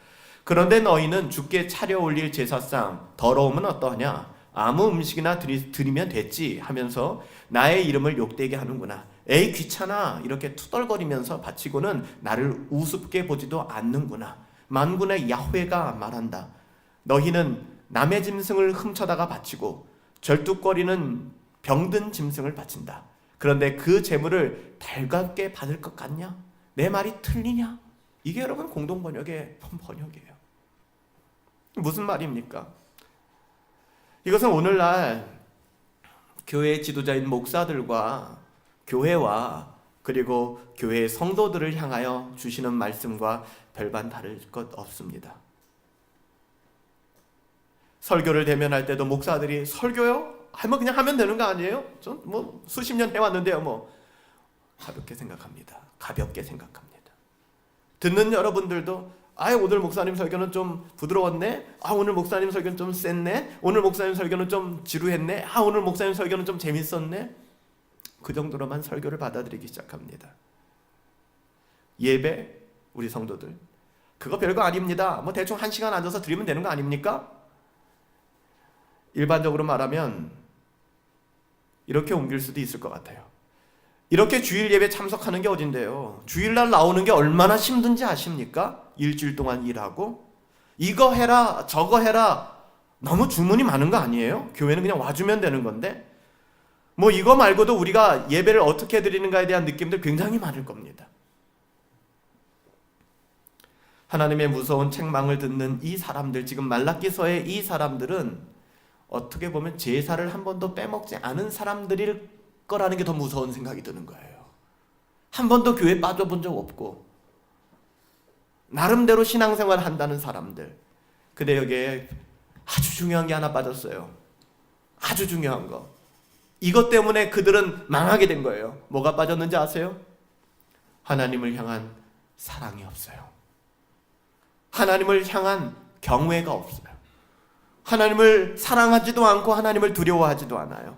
그런데 너희는 주께 차려 올릴 제사상 더러움은 어떠하냐? 아무 음식이나 드리면 됐지 하면서 나의 이름을 욕되게 하는구나. 에이 귀찮아 이렇게 투덜거리면서 바치고는 나를 우습게 보지도 않는구나. 만군의 야훼가 말한다. 너희는 남의 짐승을 훔쳐다가 바치고 절뚝거리는 병든 짐승을 바친다. 그런데 그 재물을 달갑게 받을 것 같냐? 내 말이 틀리냐? 이게 여러분 공동번역의 번역이에요. 무슨 말입니까? 이것은 오늘날 교회 지도자인 목사들과 교회와 그리고 교회의 성도들을 향하여 주시는 말씀과 별반 다를 것 없습니다. 설교를 대면할 때도 목사들이 설교요? 그냥 하면 되는 거 아니에요? 전 수십 년 해왔는데요. 가볍게 생각합니다. 가볍게 생각합니다. 듣는 여러분들도 오늘 목사님 설교는 좀 부드러웠네. 오늘 목사님 설교는 좀 셌네. 오늘 목사님 설교는 좀 지루했네. 오늘 목사님 설교는 좀 재밌었네. 그 정도로만 설교를 받아들이기 시작합니다. 예배, 우리 성도들 그거 별거 아닙니다. 대충 1시간 앉아서 드리면 되는 거 아닙니까? 일반적으로 말하면 이렇게 옮길 수도 있을 것 같아요. 이렇게 주일 예배 참석하는 게 어딘데요? 주일날 나오는 게 얼마나 힘든지 아십니까? 일주일 동안 일하고 이거 해라 저거 해라. 너무 주문이 많은 거 아니에요? 교회는 그냥 와주면 되는 건데 이거 말고도 우리가 예배를 어떻게 드리는가에 대한 느낌들 굉장히 많을 겁니다. 하나님의 무서운 책망을 듣는 이 사람들, 지금 말라기서의 이 사람들은 어떻게 보면 제사를 한 번도 빼먹지 않은 사람들일 거라는 게 더 무서운 생각이 드는 거예요. 한 번도 교회에 빠져본 적 없고 나름대로 신앙생활을 한다는 사람들. 근데 여기에 아주 중요한 게 하나 빠졌어요. 아주 중요한 거. 이것 때문에 그들은 망하게 된 거예요. 뭐가 빠졌는지 아세요? 하나님을 향한 사랑이 없어요. 하나님을 향한 경외가 없어요. 하나님을 사랑하지도 않고 하나님을 두려워하지도 않아요.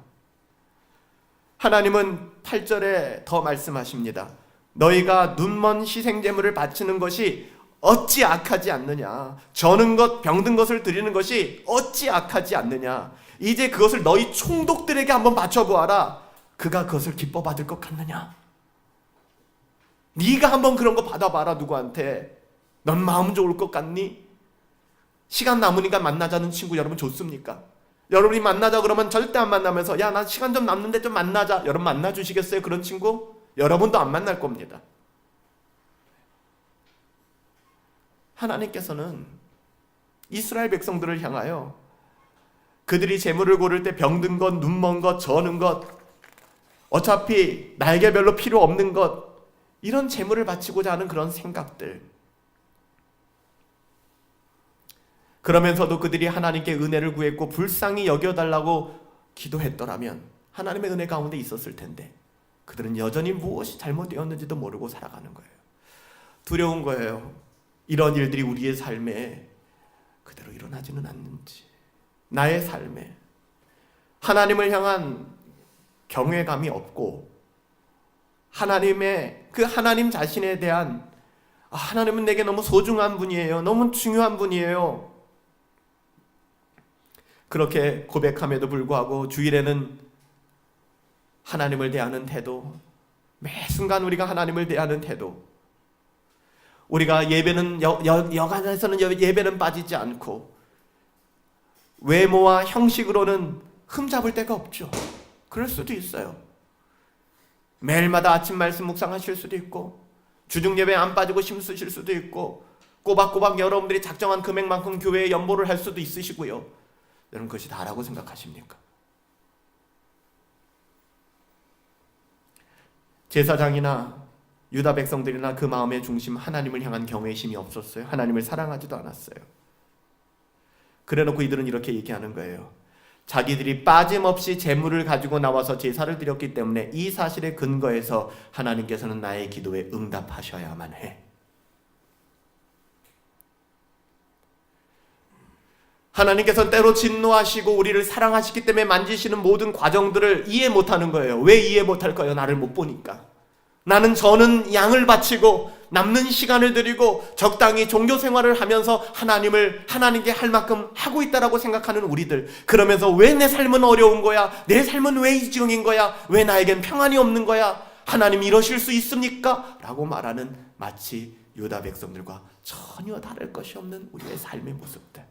하나님은 8절에 더 말씀하십니다. 너희가 눈먼 희생제물을 바치는 것이 어찌 악하지 않느냐. 저는 것 병든 것을 드리는 것이 어찌 악하지 않느냐. 이제 그것을 너희 총독들에게 한번 바쳐보아라. 그가 그것을 기뻐 받을 것 같느냐. 네가 한번 그런 거 받아봐라. 누구한테. 넌 마음 좋을 것 같니? 시간 남으니까 만나자는 친구 여러분 좋습니까? 여러분이 만나자 그러면 절대 안 만나면서 야, 나 시간 좀 남는데 좀 만나자. 여러분 만나주시겠어요? 그런 친구? 여러분도 안 만날 겁니다. 하나님께서는 이스라엘 백성들을 향하여 그들이 재물을 고를 때 병든 것, 눈먼 것, 저는 것, 어차피 나에게 별로 필요 없는 것, 이런 재물을 바치고자 하는 그런 생각들, 그러면서도 그들이 하나님께 은혜를 구했고 불쌍히 여겨달라고 기도했더라면 하나님의 은혜 가운데 있었을 텐데 그들은 여전히 무엇이 잘못되었는지도 모르고 살아가는 거예요. 두려운 거예요. 이런 일들이 우리의 삶에 그대로 일어나지는 않는지, 나의 삶에 하나님을 향한 경외감이 없고 하나님의 그 하나님 자신에 대한 하나님은 내게 너무 소중한 분이에요. 너무 중요한 분이에요. 그렇게 고백함에도 불구하고 주일에는 하나님을 대하는 태도, 매 순간 우리가 하나님을 대하는 태도, 우리가 예배는 여간에서는 예배는 빠지지 않고 외모와 형식으로는 흠잡을 데가 없죠. 그럴 수도 있어요. 매일마다 아침 말씀 묵상하실 수도 있고 주중 예배 안 빠지고 힘쓰실 수도 있고 꼬박꼬박 여러분들이 작정한 금액만큼 교회에 연보를 할 수도 있으시고요. 여러분 그것이 다라고 생각하십니까? 제사장이나 유다 백성들이나 그 마음의 중심 하나님을 향한 경외심이 없었어요. 하나님을 사랑하지도 않았어요. 그래놓고 이들은 이렇게 얘기하는 거예요. 자기들이 빠짐없이 재물을 가지고 나와서 제사를 드렸기 때문에 이 사실에 근거해서 하나님께서는 나의 기도에 응답하셔야만 해. 하나님께서는 때로 진노하시고 우리를 사랑하시기 때문에 만지시는 모든 과정들을 이해 못하는 거예요. 왜 이해 못할까요? 나를 못 보니까. 저는 양을 바치고 남는 시간을 드리고 적당히 종교 생활을 하면서 하나님께 할 만큼 하고 있다라고 생각하는 우리들. 그러면서 왜 내 삶은 어려운 거야? 내 삶은 왜 이 지경인 거야? 왜 나에겐 평안이 없는 거야? 하나님 이러실 수 있습니까? 라고 말하는 마치 유다 백성들과 전혀 다를 것이 없는 우리의 삶의 모습들.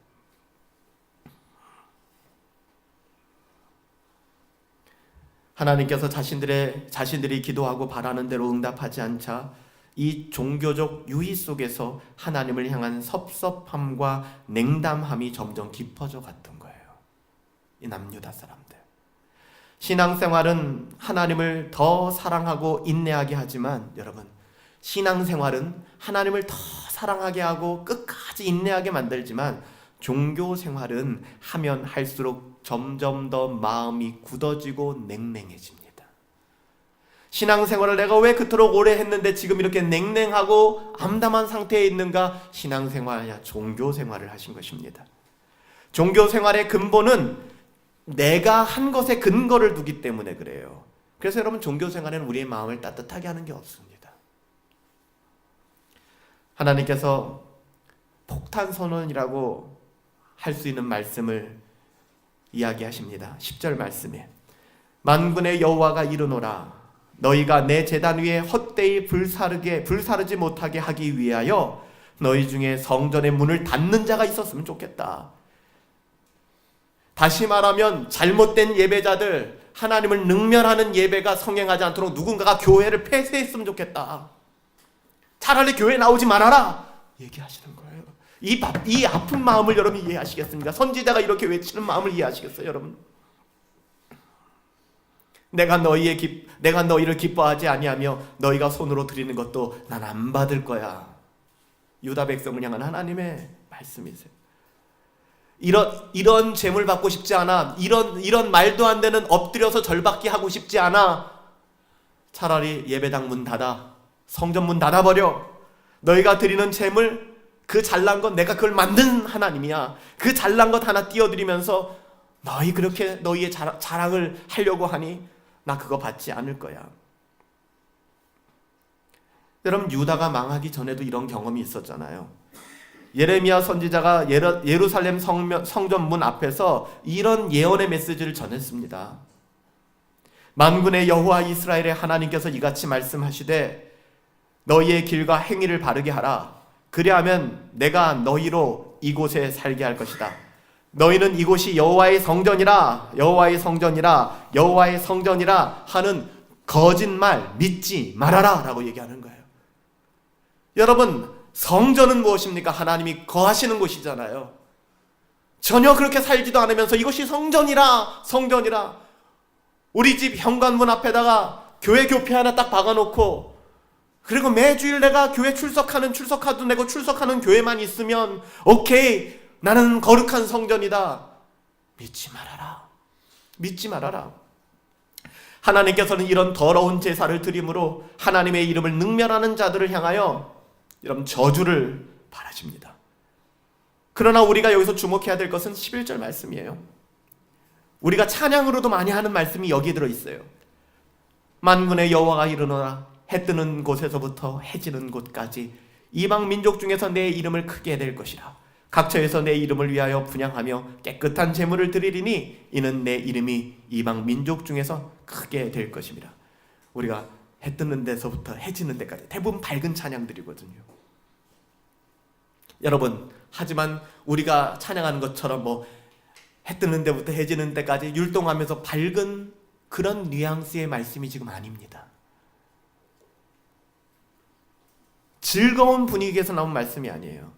하나님께서 자신들이 기도하고 바라는 대로 응답하지 않자 이 종교적 유의 속에서 하나님을 향한 섭섭함과 냉담함이 점점 깊어져 갔던 거예요. 이 남유다 사람들. 신앙생활은 하나님을 더 사랑하고 인내하게 하지만 여러분, 신앙생활은 하나님을 더 사랑하게 하고 끝까지 인내하게 만들지만 종교생활은 하면 할수록 점점 더 마음이 굳어지고 냉랭해집니다. 신앙생활을 내가 왜 그토록 오래 했는데 지금 이렇게 냉랭하고 암담한 상태에 있는가? 신앙생활이 아니라 종교생활을 하신 것입니다. 종교생활의 근본은 내가 한 것에 근거를 두기 때문에 그래요. 그래서 여러분 종교생활에는 우리의 마음을 따뜻하게 하는 게 없습니다. 하나님께서 폭탄선언이라고 할 수 있는 말씀을 이야기하십니다. 10절 말씀에 만군의 여호와가 이르노라 너희가 내 제단 위에 헛되이 불사르지 못하게 하기 위하여 너희 중에 성전의 문을 닫는 자가 있었으면 좋겠다. 다시 말하면 잘못된 예배자들, 하나님을 능멸하는 예배가 성행하지 않도록 누군가가 교회를 폐쇄했으면 좋겠다. 차라리 교회 나오지 말아라 얘기하시는 거예요. 이 아픈 마음을 여러분 이해하시겠습니까? 선지자가 이렇게 외치는 마음을 이해하시겠어요, 여러분? 내가 너희를 기뻐하지 아니하며 너희가 손으로 드리는 것도 난 안 받을 거야. 유다 백성을 향한 하나님의 말씀이세요. 이런 재물 받고 싶지 않아. 이런 말도 안 되는 엎드려서 절받기 하고 싶지 않아. 차라리 예배당 문 닫아. 성전문 닫아버려. 너희가 드리는 재물, 그 잘난 것 내가 그걸 만든 하나님이야. 그 잘난 것 하나 띄워드리면서 너희 그렇게 너희의 자랑을 하려고 하니 나 그거 받지 않을 거야. 여러분, 유다가 망하기 전에도 이런 경험이 있었잖아요. 예레미야 선지자가 예루살렘 성전문 앞에서 이런 예언의 메시지를 전했습니다. 만군의 여호와 이스라엘의 하나님께서 이같이 말씀하시되 너희의 길과 행위를 바르게 하라. 그리하면 내가 너희로 이곳에 살게 할 것이다. 너희는 이곳이 여호와의 성전이라 여호와의 성전이라 여호와의 성전이라 하는 거짓말 믿지 말아라 라고 얘기하는 거예요. 여러분, 성전은 무엇입니까? 하나님이 거하시는 곳이잖아요. 전혀 그렇게 살지도 않으면서 이것이 성전이라 성전이라. 우리 집 현관문 앞에다가 교회 교패 하나 딱 박아놓고, 그리고 매주일 내가 교회 출석카드 내고 출석하는 교회만 있으면 오케이, 나는 거룩한 성전이다. 믿지 말아라. 믿지 말아라. 하나님께서는 이런 더러운 제사를 드림으로 하나님의 이름을 능멸하는 자들을 향하여 이런 저주를 바라십니다. 그러나 우리가 여기서 주목해야 될 것은 11절 말씀이에요. 우리가 찬양으로도 많이 하는 말씀이 여기에 들어있어요. 만군의 여호와가 이르노라. 해 뜨는 곳에서부터 해 지는 곳까지 이방 민족 중에서 내 이름을 크게 될 것이라. 각처에서 내 이름을 위하여 분향하며 깨끗한 제물을 드리리니 이는 내 이름이 이방 민족 중에서 크게 될 것입니다. 우리가 해 뜨는 데서부터 해 지는 데까지 대부분 밝은 찬양들이거든요. 여러분, 하지만 우리가 찬양하는 것처럼 해 뜨는 데부터 해 지는 데까지 율동하면서 밝은 그런 뉘앙스의 말씀이 지금 아닙니다. 즐거운 분위기에서 나온 말씀이 아니에요.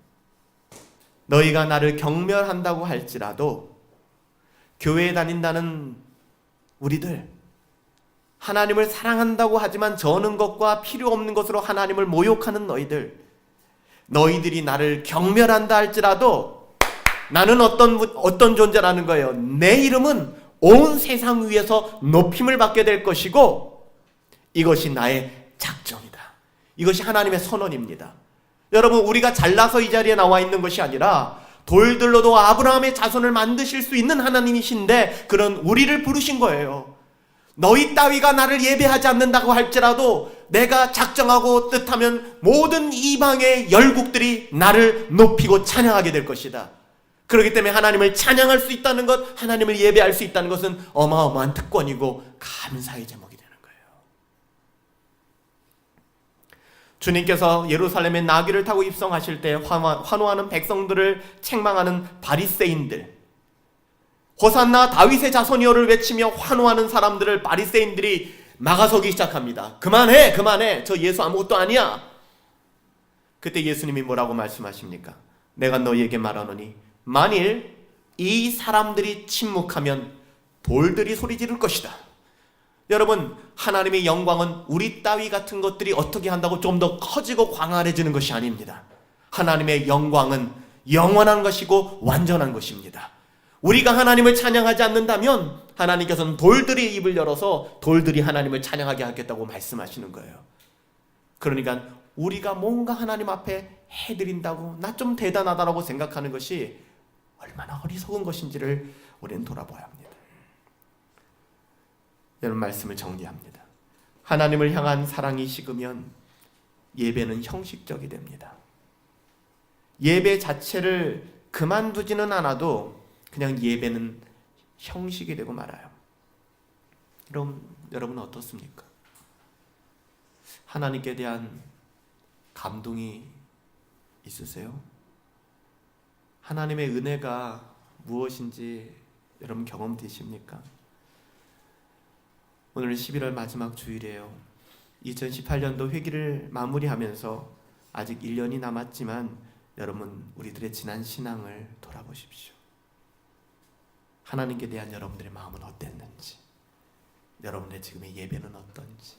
너희가 나를 경멸한다고 할지라도 교회에 다닌다는 우리들, 하나님을 사랑한다고 하지만 저는 것과 필요 없는 것으로 하나님을 모욕하는 너희들이 나를 경멸한다 할지라도 나는 어떤 존재라는 거예요. 내 이름은 온 세상 위에서 높임을 받게 될 것이고 이것이 나의 작정이다. 이것이 하나님의 선언입니다. 여러분, 우리가 잘나서 이 자리에 나와 있는 것이 아니라 돌들로도 아브라함의 자손을 만드실 수 있는 하나님이신데 그런 우리를 부르신 거예요. 너희 따위가 나를 예배하지 않는다고 할지라도 내가 작정하고 뜻하면 모든 이방의 열국들이 나를 높이고 찬양하게 될 것이다. 그렇기 때문에 하나님을 찬양할 수 있다는 것, 하나님을 예배할 수 있다는 것은 어마어마한 특권이고 감사의 제목이 되는 거예요. 주님께서 예루살렘에 나귀를 타고 입성하실 때 환호하는 백성들을 책망하는 바리새인들, 호산나 다윗의 자손이여를 외치며 환호하는 사람들을 바리새인들이 막아서기 시작합니다. 그만해, 저 예수 아무것도 아니야. 그때 예수님이 뭐라고 말씀하십니까? 내가 너희에게 말하노니 만일 이 사람들이 침묵하면 돌들이 소리 지를 것이다. 여러분, 하나님의 영광은 우리 따위 같은 것들이 어떻게 한다고 좀 더 커지고 광활해지는 것이 아닙니다. 하나님의 영광은 영원한 것이고 완전한 것입니다. 우리가 하나님을 찬양하지 않는다면 하나님께서는 돌들이 입을 열어서 돌들이 하나님을 찬양하게 하겠다고 말씀하시는 거예요. 그러니까 우리가 뭔가 하나님 앞에 해드린다고 나 좀 대단하다라고 생각하는 것이 얼마나 어리석은 것인지를 우리는 돌아봐야 합니다. 이런 말씀을 정리합니다. 하나님을 향한 사랑이 식으면 예배는 형식적이 됩니다. 예배 자체를 그만두지는 않아도 그냥 예배는 형식이 되고 말아요. 여러분 어떻습니까? 하나님께 대한 감동이 있으세요? 하나님의 은혜가 무엇인지 여러분 경험되십니까? 오늘은 11월 마지막 주일이에요. 2018년도 회기를 마무리하면서 아직 1년이 남았지만 여러분, 우리들의 지난 신앙을 돌아보십시오. 하나님께 대한 여러분들의 마음은 어땠는지, 여러분의 지금의 예배는 어떤지.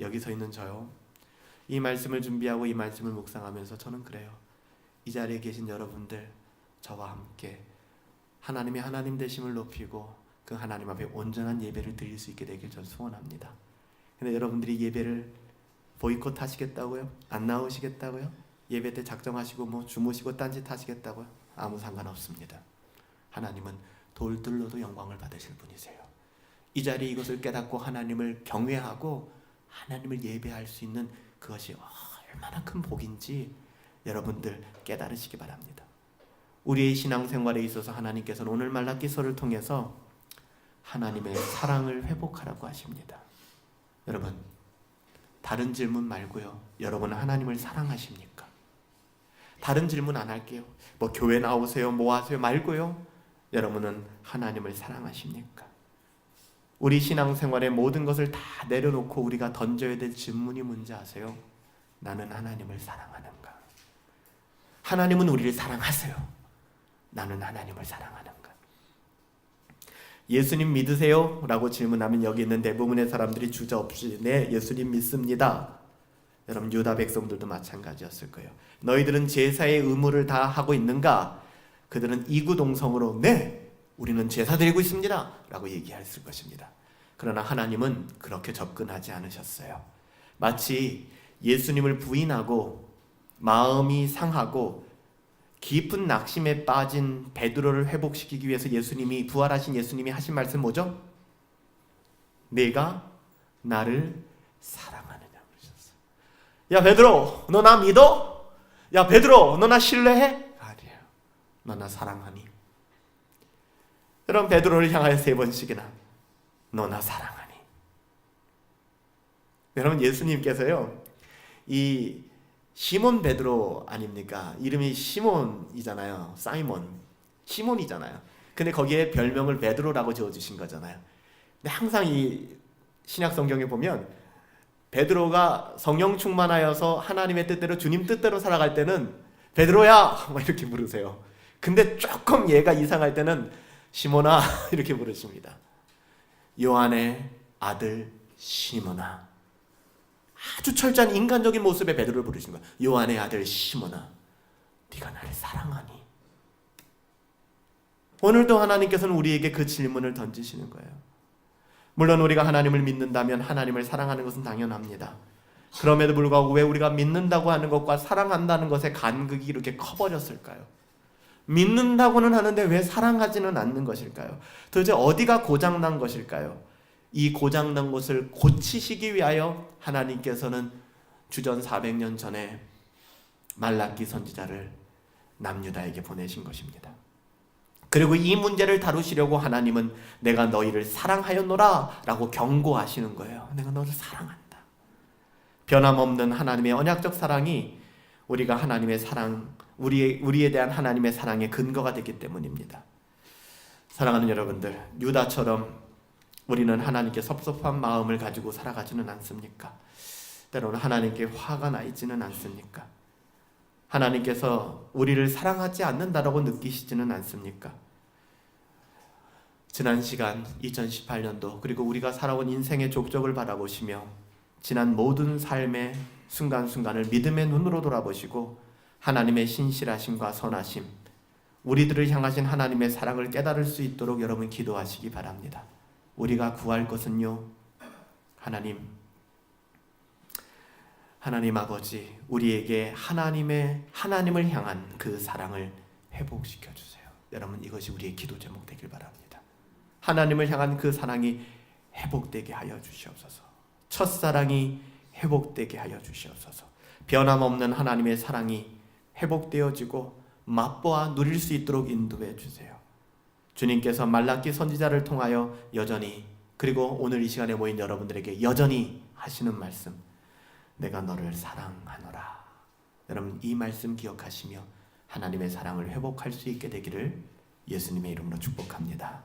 여기 서 있는 저요, 이 말씀을 준비하고 이 말씀을 묵상하면서 저는 그래요. 이 자리에 계신 여러분들, 저와 함께 하나님의 하나님 되심을 높이고 그 하나님 앞에 온전한 예배를 드릴 수 있게 되길 전 소원합니다. 근데 여러분들이 예배를 보이콧 하시겠다고요? 안 나오시겠다고요? 예배 때 작정하시고 뭐 주무시고 딴짓 하시겠다고요? 아무 상관없습니다. 하나님은 돌들로도 영광을 받으실 분이세요. 이 자리에 이것을 깨닫고 하나님을 경외하고 하나님을 예배할 수 있는 그것이 얼마나 큰 복인지 여러분들 깨달으시기 바랍니다. 우리의 신앙생활에 있어서 하나님께서는 오늘 말라기서를 통해서 하나님의 사랑을 회복하라고 하십니다. 여러분, 다른 질문 말고요. 여러분은 하나님을 사랑하십니까? 다른 질문 안 할게요. 뭐 교회 나오세요, 뭐 하세요 말고요. 여러분은 하나님을 사랑하십니까? 우리 신앙생활의 모든 것을 다 내려놓고 우리가 던져야 될 질문이 뭔지 아세요? 나는 하나님을 사랑하는가? 하나님은 우리를 사랑하세요. 나는 하나님을 사랑하는가? 예수님 믿으세요? 라고 질문하면 여기 있는 대부분의 사람들이 주저없이 네, 예수님 믿습니다. 여러분, 유다 백성들도 마찬가지였을 거예요. 너희들은 제사의 의무를 다 하고 있는가? 그들은 이구동성으로 네, 우리는 제사 드리고 있습니다 라고 얘기했을 것입니다. 그러나 하나님은 그렇게 접근하지 않으셨어요. 마치 예수님을 부인하고 마음이 상하고 깊은 낙심에 빠진 베드로를 회복시키기 위해서 예수님이, 부활하신 예수님이 하신 말씀 뭐죠? 내가 나를 사랑하느냐 그러셨어요. 야 베드로, 너 나 믿어? 야 베드로, 너 나 신뢰해? 아니에요. 너 나 사랑하니? 여러분, 베드로를 향하여 3번씩이나 너 나 사랑하니? 여러분, 예수님께서요, 이 시몬 베드로 아닙니까? 이름이 시몬이잖아요. 시몬이잖아요. 근데 거기에 별명을 베드로라고 지어주신 거잖아요. 근데 항상 이 신약 성경에 보면 베드로가 성령 충만하여서 하나님의 뜻대로, 주님 뜻대로 살아갈 때는 베드로야! 막 이렇게 부르세요. 근데 조금 얘가 이상할 때는 시몬아 이렇게 부르십니다. 요한의 아들 시몬아. 아주 철저한 인간적인 모습의 베드로를 부르신 거예요. 요한의 아들 시몬아, 네가 나를 사랑하니? 오늘도 하나님께서는 우리에게 그 질문을 던지시는 거예요. 물론 우리가 하나님을 믿는다면 하나님을 사랑하는 것은 당연합니다. 그럼에도 불구하고 왜 우리가 믿는다고 하는 것과 사랑한다는 것의 간극이 이렇게 커버렸을까요? 믿는다고는 하는데 왜 사랑하지는 않는 것일까요? 도대체 어디가 고장난 것일까요? 이 고장난 것을 고치시기 위하여 하나님께서는 주전 400년 전에 말라기 선지자를 남유다에게 보내신 것입니다. 그리고 이 문제를 다루시려고 하나님은 내가 너희를 사랑하였노라 라고 경고하시는 거예요. 내가 너를 사랑한다. 변함없는 하나님의 언약적 사랑이 우리가 하나님의 사랑, 우리에 대한 하나님의 사랑의 근거가 되기 때문입니다. 사랑하는 여러분들, 유다처럼 우리는 하나님께 섭섭한 마음을 가지고 살아가지는 않습니까? 때로는 하나님께 화가 나 있지는 않습니까? 하나님께서 우리를 사랑하지 않는다라고 느끼시지는 않습니까? 지난 시간 2018년도 그리고 우리가 살아온 인생의 족적을 바라보시며 지난 모든 삶의 순간순간을 믿음의 눈으로 돌아보시고 하나님의 신실하심과 선하심, 우리들을 향하신 하나님의 사랑을 깨달을 수 있도록 여러분 기도하시기 바랍니다. 우리가 구할 것은요, 하나님 아버지, 우리에게 하나님을 향한 그 사랑을 회복시켜 주세요. 여러분, 이것이 우리의 기도 제목 되길 바랍니다. 하나님을 향한 그 사랑이 회복되게 하여 주시옵소서. 첫사랑이 회복되게 하여 주시옵소서. 변함없는 하나님의 사랑이 회복되어지고 맛보아 누릴 수 있도록 인도해 주세요. 주님께서 말라기 선지자를 통하여 여전히, 그리고 오늘 이 시간에 모인 여러분들에게 여전히 하시는 말씀, 내가 너를 사랑하노라. 여러분, 이 말씀 기억하시며 하나님의 사랑을 회복할 수 있게 되기를 예수님의 이름으로 축복합니다.